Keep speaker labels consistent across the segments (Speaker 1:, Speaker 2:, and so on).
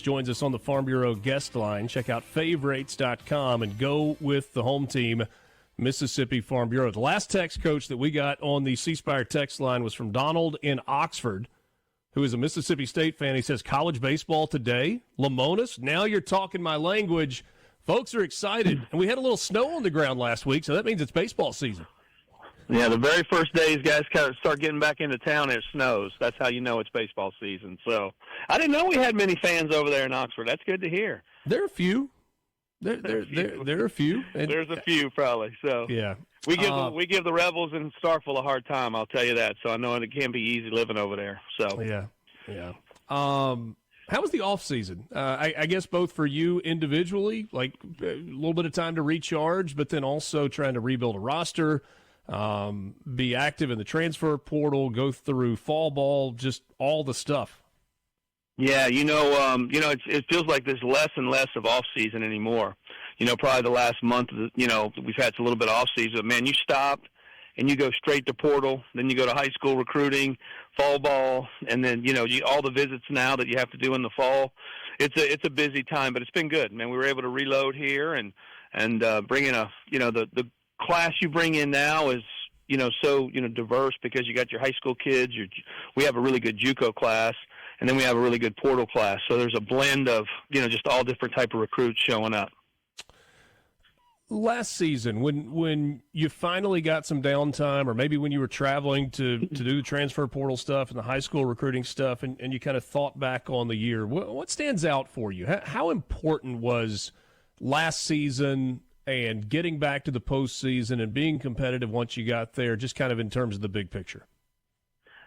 Speaker 1: joins us on the Farm Bureau guest line. Check out favorites.com and go with the home team, Mississippi Farm Bureau. The last text, Coach, that we got on the C Spire text line was from Donald in Oxford, who is a Mississippi State fan. He says, college baseball today, Lemonis, now you're talking my language. Folks are excited, and we had a little snow on the ground last week, so that means it's baseball season.
Speaker 2: Yeah, the very first days guys kind of start getting back into town, it snows. That's how you know it's baseball season. So I didn't know we had many fans over there in Oxford. That's good to hear.
Speaker 1: There are a few. There are a few. And
Speaker 2: there's a few probably. So
Speaker 1: yeah,
Speaker 2: we give the Rebels in Starkville a hard time. I'll tell you that. So I know it can be easy living over there. So
Speaker 1: yeah. How was the off season? I guess both for you individually, like a little bit of time to recharge, but then also trying to rebuild a roster. Be active in the transfer portal, go through fall ball, just all the stuff.
Speaker 2: Yeah, it feels like there's less and less of off season anymore. Probably the last month, we've had a little bit of off season. But man, you stop and you go straight to portal, then you go to high school recruiting, fall ball, and then all the visits now that you have to do in the fall. It's a busy time, but it's been good. Man, we were able to reload here and bring in the class you bring in now is so diverse because you got your high school kids. We have a really good JUCO class, and then we have a really good portal class. So there's a blend of just all different type of recruits showing up.
Speaker 1: Last season, when you finally got some downtime, or maybe when you were traveling to do the transfer portal stuff and the high school recruiting stuff, and you kind of thought back on the year, what stands out for you? How important was last season and getting back to the postseason and being competitive once you got there, just kind of in terms of the big picture?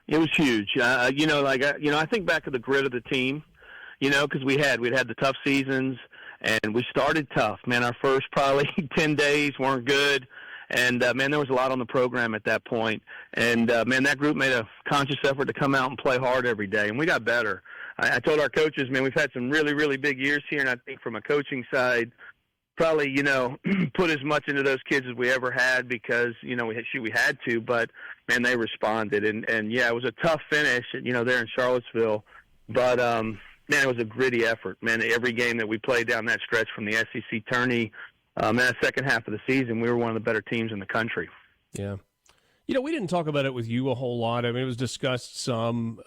Speaker 2: It was huge. I think back to the grit of the team, because we'd had the tough seasons, and we started tough. Man, our first probably 10 days weren't good, and, there was a lot on the program at that point. And, that group made a conscious effort to come out and play hard every day, and we got better. I told our coaches, man, we've had some really, really big years here, and I think from a coaching side, probably, put as much into those kids as we ever had because, we had to, but, man, they responded. And yeah, it was a tough finish, there in Charlottesville. But, man, it was a gritty effort. Man, every game that we played down that stretch from the SEC tourney, that second half of the season, we were one of the better teams in the country.
Speaker 1: Yeah. We didn't talk about it with you a whole lot. I mean, it was discussed some.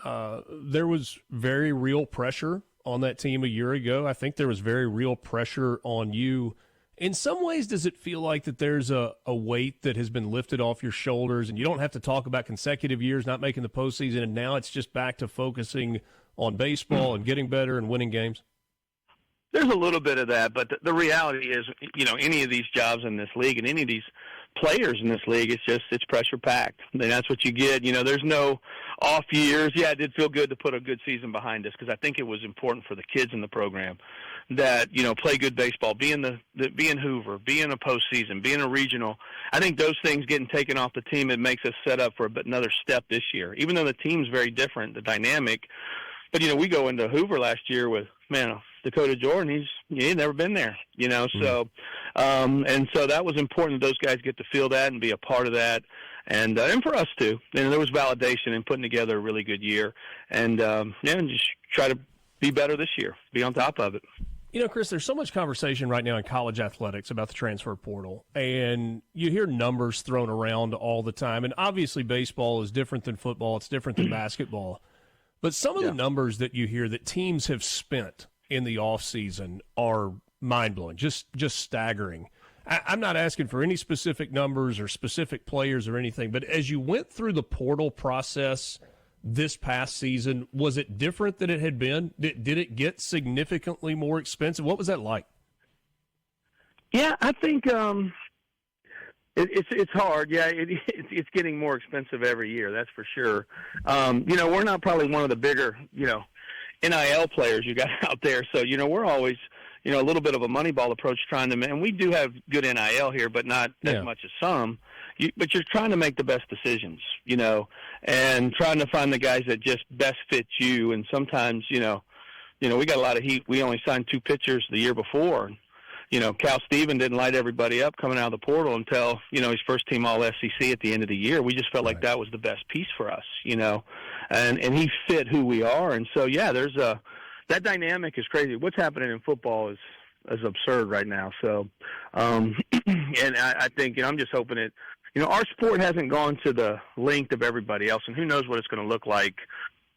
Speaker 1: There was very real pressure on that team a year ago. I think there was very real pressure on you. In some ways, does it feel like that there's a weight that has been lifted off your shoulders and you don't have to talk about consecutive years not making the postseason, and now it's just back to focusing on baseball and getting better and winning games?
Speaker 2: There's a little bit of that, but the reality is, any of these jobs in this league and any of these players in this league, it's pressure packed. And that's what you get. There's no off years. Yeah, it did feel good to put a good season behind us because I think it was important for the kids in the program that, play good baseball, be in Hoover, be in a postseason, be in a regional. I think those things getting taken off the team, it makes us set up for another step this year. Even though the team's very different, the dynamic. But, we go into Hoover last year with, Dakota Jordan, he'd never been there, so and so that was important that those guys get to feel that and be a part of that, and for us too. And there was validation in putting together a really good year, and and just try to be better this year, be on top of it.
Speaker 1: Chris, there's so much conversation right now in college athletics about the transfer portal, and you hear numbers thrown around all the time, and obviously baseball is different than football, it's different than basketball, but some of the numbers that you hear that teams have spent in the offseason are mind-blowing, just staggering. I'm not asking for any specific numbers or specific players or anything, but as you went through the portal process this past season, was it different than it had been? Did it get significantly more expensive? What was that like?
Speaker 2: Yeah, I think it's hard. Yeah, it's getting more expensive every year, that's for sure. We're not probably one of the bigger, NIL players you got out there. So, we're always, a little bit of a Moneyball approach trying to, and we do have good NIL here, but not as much as some. But you're trying to make the best decisions, and trying to find the guys that just best fit you. And sometimes, we got a lot of heat. We only signed 2 pitchers the year before. Cal Steven didn't light everybody up coming out of the portal until, his first team All-SEC at the end of the year. We just felt like that was the best piece for us, and he fit who we are. And so, yeah, there's that dynamic is crazy. What's happening in football is absurd right now. So, and I think, I'm just hoping it, our sport hasn't gone to the length of everybody else, and who knows what it's going to look like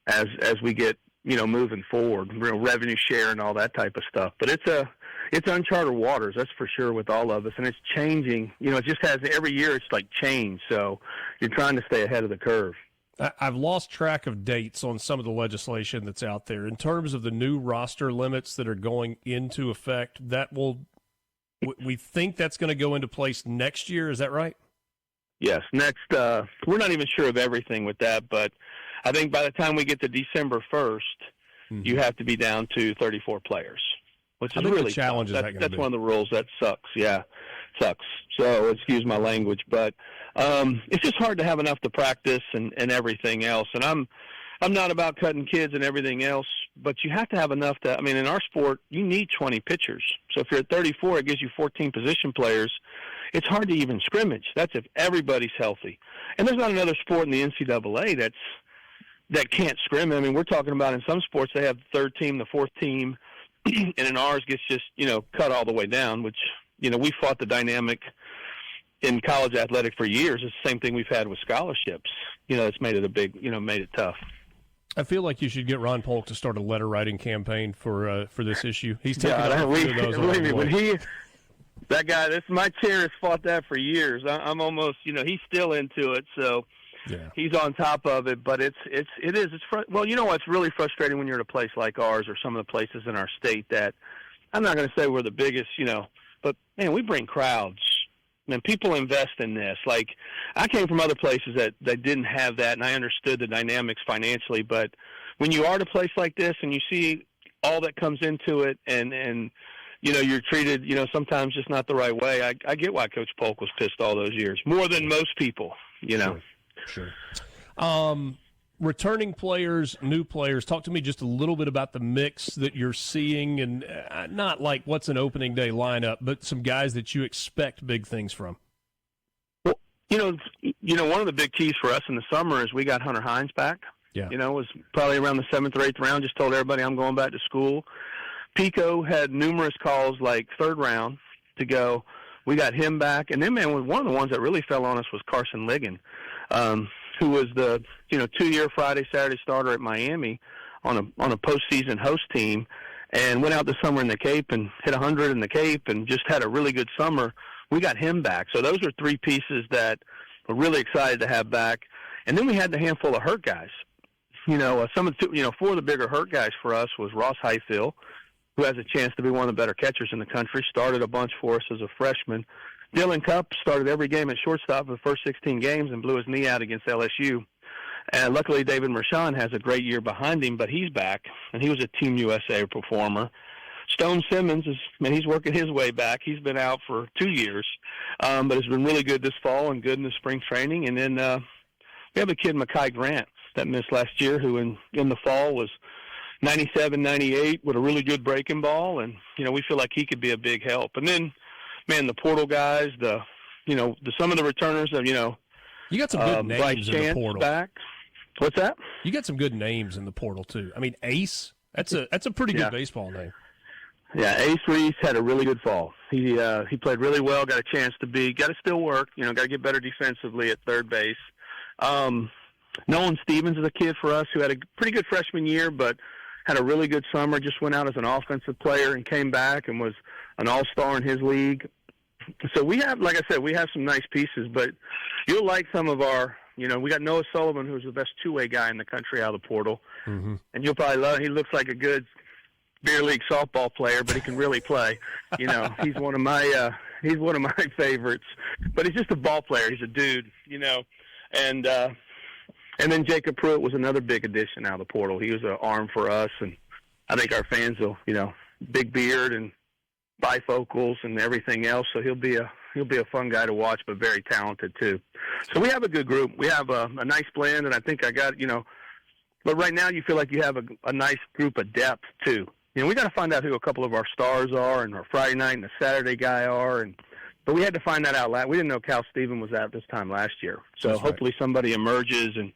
Speaker 2: as we get, moving forward, revenue share and all that type of stuff. But it's uncharted waters, that's for sure, with all of us, and it's changing. It just has every year. It's like change. So you're trying to stay ahead of the curve.
Speaker 1: I've lost track of dates on some of the legislation that's out there in terms of the new roster limits that are going into effect. We think that's going to go into place next year. Is that right?
Speaker 2: Yes. Next, we're not even sure of everything with that, but I think by the time we get to December 1st, you have to be down to 34 players, which is really
Speaker 1: challenging.
Speaker 2: That's one of the rules that sucks. Yeah, sucks. So excuse my language, but it's just hard to have enough to practice and everything else. And I'm not about cutting kids and everything else, but you have to have enough in our sport, you need 20 pitchers. So if you're at 34, it gives you 14 position players. It's hard to even scrimmage. That's if everybody's healthy. And there's not another sport in the NCAA that can't scrim. We're talking about in some sports they have the third team, the fourth team, and in ours gets just, cut all the way down, which, we fought the dynamic in college athletics for years. It's the same thing we've had with scholarships. It's made it made it tough.
Speaker 1: I feel like you should get Ron Polk to start a letter writing campaign for this issue. He's taking those. That guy, my chair has fought that for years. I'm almost, he's still into it, so yeah. He's on top of it. But it's what's really frustrating when you're at a place like ours or some of the places in our state that I'm not going to say we're the biggest, but man, we bring crowds. Man, people invest in this. Like, I came from other places that didn't have that, and I understood the dynamics financially. But when you are at a place like this and you see all that comes into it, and you're treated, sometimes just not the right way, I get why Coach Polk was pissed all those years, more than most people, Sure. Returning players, new players, talk to me just a little bit about the mix that you're seeing, and not like what's an opening day lineup, but some guys that you expect big things from.
Speaker 2: Well, one of the big keys for us in the summer is we got Hunter Hines back.
Speaker 1: Yeah.
Speaker 2: It was probably around the 7th or 8th round, just told everybody I'm going back to school. Pico had numerous calls like 3rd round to go. We got him back. And then, man, one of the ones that really fell on us was Carson Ligon, who was the 2-year Friday, Saturday starter at Miami on a postseason host team, and went out this summer in the Cape and hit 100 in the Cape and just had a really good summer. We got him back. So those are 3 pieces that we're really excited to have back. And then we had the handful of hurt guys. Some of the 4 of the bigger hurt guys for us was Ross Highfield, who has a chance to be one of the better catchers in the country, started a bunch for us as a freshman. Dylan Cupp started every game at shortstop for the first 16 games and blew his knee out against LSU. And luckily, David Mershon has a great year behind him, but he's back, and he was a Team USA performer. Stone Simmons he's working his way back. He's been out for 2 years, but has been really good this fall and good in the spring training. And then we have a kid, Mekhi Grant, that missed last year, who in the fall was 97, 98 with a really good breaking ball, and we feel like he could be a big help. And then, man, the portal guys, some of the returners of
Speaker 1: you got some good names in the portal.
Speaker 2: Back. What's that?
Speaker 1: You got some good names in the portal too. Ace, that's a pretty good baseball name.
Speaker 2: Yeah, Ace Reese had a really good fall. He played really well. Got a chance to got to still work. Got to get better defensively at third base. Nolan Stevens is a kid for us who had a pretty good freshman year, but had a really good summer. Just went out as an offensive player and came back and was an all-star in his league. So we have, like I said, we have some nice pieces, but you'll like some of our. We got Noah Sullivan, who's the best two-way guy in the country out of the portal, and you'll probably love. He looks like a good beer league softball player, but he can really play. He's one of my favorites. But he's just a ball player. He's a dude. And then Jacob Pruitt was another big addition out of the portal. He was an arm for us, and I think our fans will, big beard and bifocals and everything else. So he'll be a fun guy to watch, but very talented too. So we have a good group. We have a nice blend, and I think I got, but right now you feel like you have a nice group of depth too. We got to find out who a couple of our stars are and our Friday night and the Saturday guy are. But we had to find that out. We didn't know Cal Steven was out this time last year. So hopefully somebody emerges and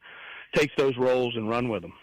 Speaker 2: takes those roles and run with them.